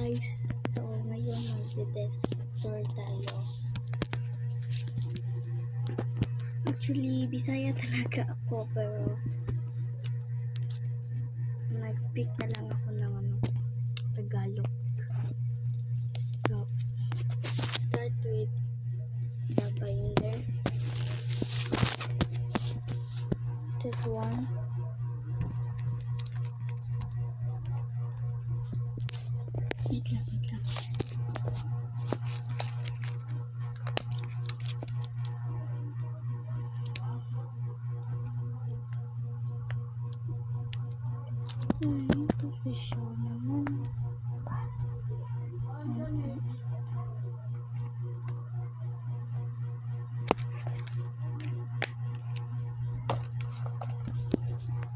guys, so ngayon magde-desk tour tayo. Actually, Bisaya talaga ako pero nag-speak na lang ako ng Tagalog. So, start with the binder. This one. Wait lang. Ito siya naman.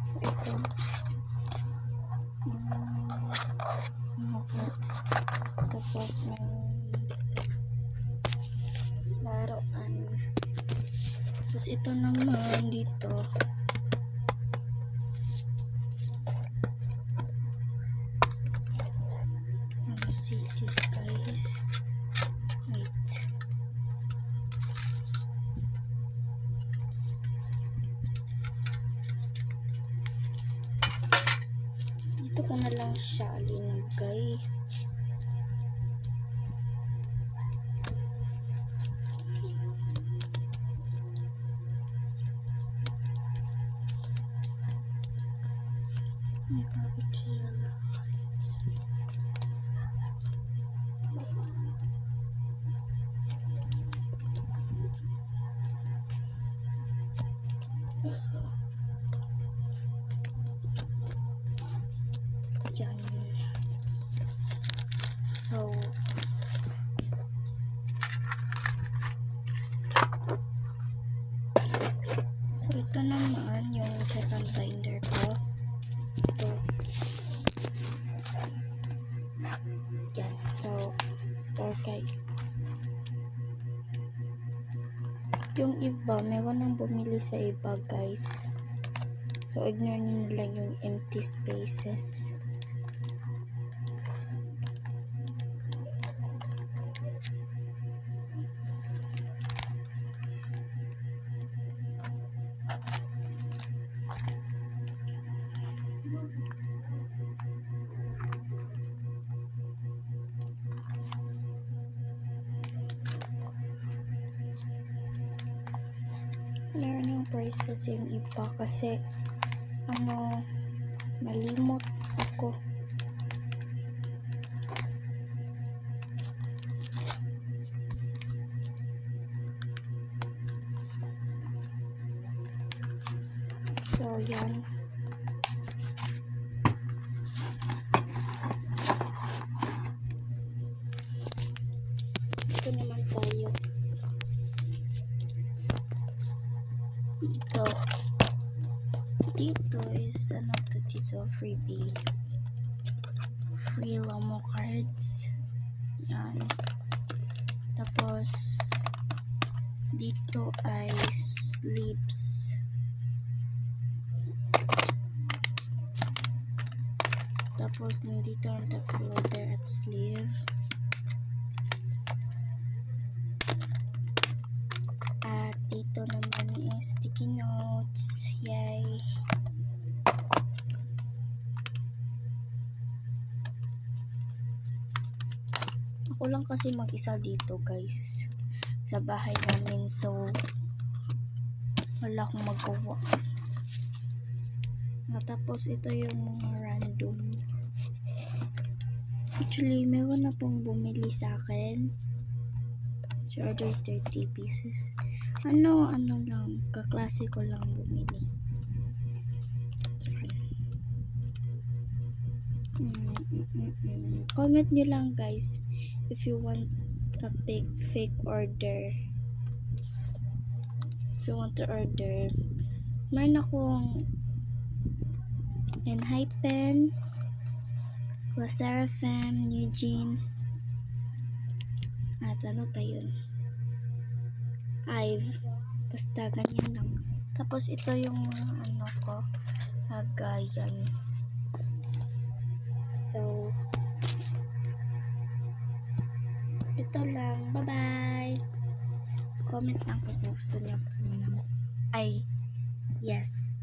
So, ito. Tapos, meron dito. Laruan. Tapos, ito naman dito. See this, guys. Wait. Dito ko na lang siya linagay. Ang kapit siya lahat. Yan. So ito naman yung second binder ko. Ito. Yan. So, okay. Yung iba, meron nang bumili sa iba, guys. So, ignore nyo lang yung empty spaces. Meron yung prices yung iba kasi malimot ako. So, yan. Ito naman tayo. Dito is dito freebie. Free Lomo cards. Yan. Tapos, dito ay sleeves. Tapos, dito ang top loader at sleeve. At dito naman is sticky notes. Yay! Ako lang kasi mag-isa dito, guys, sa bahay namin. So, wala akong magawa. Tapos, ito yung random. Actually, meron na pong bumili sa akin. So, order 30 pieces. Ano lang, kaklase ko lang bumili. Comment nyo lang, guys, if you want a fake order. If you want to order, meron akong Enhypen, Seraphim, New Jeans, at ano pa yun? Ive. Basta ganyan lang. Tapos ito yung ko, agayan. So, Ito lang. Bye-bye. Comment lang kung gusto niyo po ng... Ay, yes.